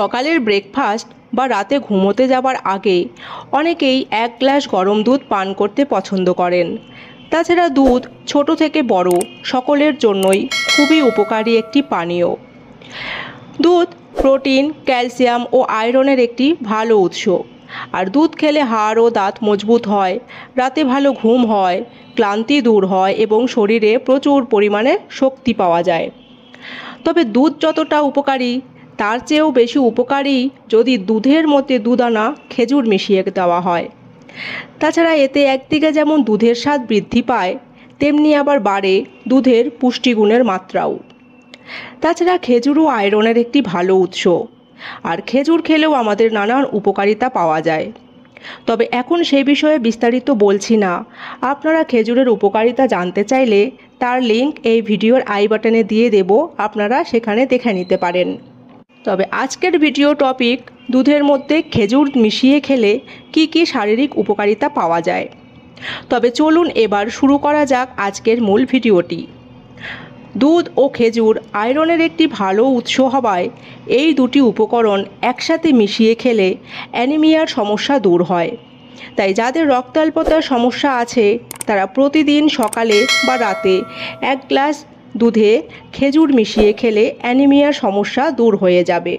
সকালের ব্রেকফাস্ট বা রাতে ঘুমোতে যাবার আগে অনেকেই 1 গ্লাস গরম দুধ পান করতে পছন্দ করেন। তাছাড়া দুধ ছোট থেকে বড় সকলের জন্যই খুবই উপকারী একটি পানীয়। দুধ প্রোটিন, ক্যালসিয়াম ও আয়রনের একটি ভালো উৎস। আর দুধ খেলে হাড় ও দাঁত মজবুত হয়, রাতে ভালো ঘুম হয়, ক্লান্তি দূর হয় এবং শরীরে প্রচুর পরিমাণে শক্তি পাওয়া যায়। তবে দুধ যতটা উপকারী তার চেয়েও বেশি উপকারী যদি দুধের মধ্যে দুদানা খেজুর মিশিয়ে দেওয়া হয়। তাছাড়া এতে একদিকে যেমন দুধের স্বাদ বৃদ্ধি পায়, তেমনি আবার বাড়ে দুধের পুষ্টিগুণের মাত্রাও। তাছাড়া খেজুরও আয়রনের একটি ভালো উৎস, আর খেজুর খেলেও আমাদের নানান উপকারিতা পাওয়া যায়। তবে এখন সেই বিষয়ে বিস্তারিত বলছি না। আপনারা খেজুরের উপকারিতা জানতে চাইলে তার লিঙ্ক এই ভিডিওর আই বাটনে দিয়ে দেব, আপনারা সেখানে দেখে নিতে পারেন। তবে আজকের ভিডিও টপিক দুধের মধ্যে খেজুর মিশিয়ে খেলে কি কি শারীরিক উপকারিতা পাওয়া যায়। তবে চলুন এবার শুরু করা যাক আজকের মূল ভিডিওটি। দুধ ও খেজুর আয়রনের একটি ভালো উৎস হওয়ায় এই দুটি উপকরণ একসাথে মিশিয়ে খেলে অ্যানিমিয়ার সমস্যা দূর হয়। তাই যাদের রক্তাল্পতার সমস্যা আছে তারা প্রতিদিন সকালে বা রাতে 1 গ্লাস দুধে খেজুর মিশিয়ে খেলে অ্যানিমিয়ার সমস্যা দূর হয়ে যাবে।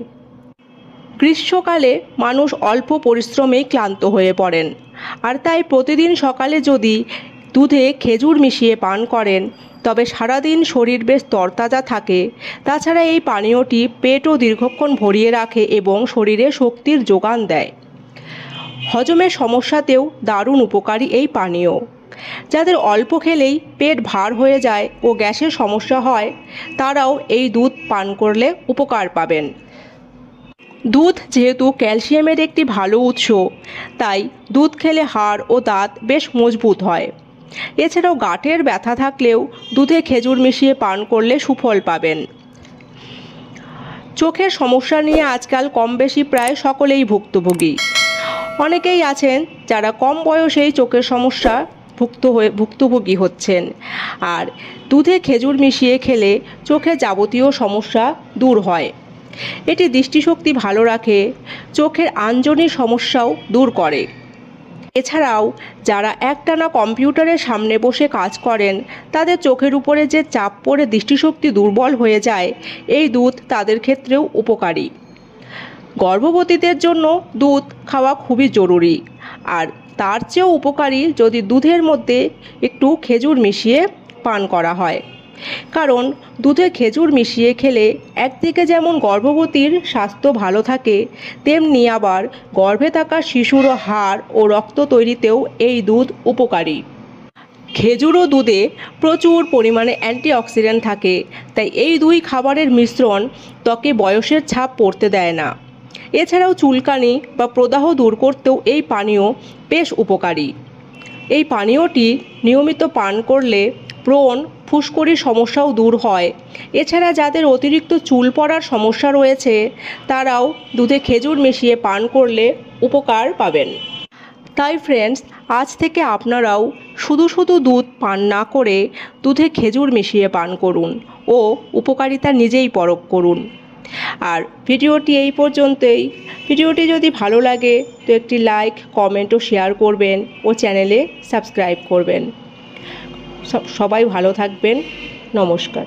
গ্রীষ্মকালে মানুষ অল্প পরিশ্রমেই ক্লান্ত হয়ে পড়েন, আর তাই প্রতিদিন সকালে যদি দুধে খেজুর মিশিয়ে পান করেন তবে সারাদিন শরীর বেশ তরতাজা থাকে। তাছাড়া এই পানীয়টি পেটও দীর্ঘক্ষণ ভরিয়ে রাখে এবং শরীরে শক্তির যোগান দেয়। হজমের সমস্যাতেও দারুণ উপকারী এই পানীয়। যাদের অল্প খেলেই পেট ভার হয়ে যায় ও গ্যাসের সমস্যা হয় তারাও এই দুধ পান করলে উপকার পাবেন। দুধ যেহেতু ক্যালসিয়ামের একটি ভালো উৎস, তাই দুধ খেলে হাড় ও দাঁত বেশ মজবুত হয়। এছাড়াও গাঁটের ব্যথা থাকলেও দুধে খেজুর মিশিয়ে পান করলে সুফল পাবেন। চোখের সমস্যা নিয়ে আজকাল কম বেশি প্রায় সকলেই ভুক্তভোগী। অনেকেই আছেন যারা কম বয়সেই চোখের সমস্যা ভুক্তভোগী হচ্ছেন, আর দুধে খেজুর মিশিয়ে খেলে চোখে যাবতীয় সমস্যা দূর হয়। এটি দৃষ্টিশক্তি ভালো রাখে, চোখের আঞ্জনির সমস্যাও দূর করে। এছাড়াও যারা একটানা কম্পিউটারের সামনে বসে কাজ করেন তাদের চোখের উপরে যে চাপ পড়ে দৃষ্টিশক্তি দুর্বল হয়ে যায়, এই দুধ তাদের ক্ষেত্রেও উপকারী। গর্ভবতীদের জন্য দুধ খাওয়া খুবই জরুরি, আর তার চেয়েও উপকারী যদি দুধের মধ্যে একটু খেজুর মিশিয়ে পান করা হয়। কারণ দুধে খেজুর মিশিয়ে খেলে একদিকে যেমন গর্ভবতীর স্বাস্থ্য ভালো থাকে, তেমনি আবার গর্ভে থাকা শিশুরও হাড় ও রক্ত তৈরিতেও এই দুধ উপকারী। খেজুর ও দুধে প্রচুর পরিমাণে অ্যান্টিঅক্সিডেন্ট থাকে, তাই এই দুই খাবারের মিশ্রণ ত্বকে বয়সের ছাপ পড়তে দেয় না। এছাড়াও চুলকানি বা প্রদাহ দূর করতেও এই পানীয় বেশ উপকারী। এই পানীয়টি নিয়মিত পান করলে ব্রণ, ফুসকুড়ির সমস্যাও দূর হয়। এছাড়া যাদের অতিরিক্ত চুল পড়ার সমস্যা রয়েছে তারাও দুধে খেজুর মিশিয়ে পান করলে উপকার পাবেন। তাই ফ্রেন্ডস, আজ থেকে আপনারাও শুধু শুধু দুধ পান না করে দুধে খেজুর মিশিয়ে পান করুন ও উপকারিতা নিজেই পরখ করুন। আর ভিডিওটি এই পর্যন্তই। ভিডিওটি যদি ভালো লাগে তো একটি লাইক, কমেন্ট ও শেয়ার করবেন ও চ্যানেলে সাবস্ক্রাইব করবেন। সবাই ভালো থাকবেন। নমস্কার।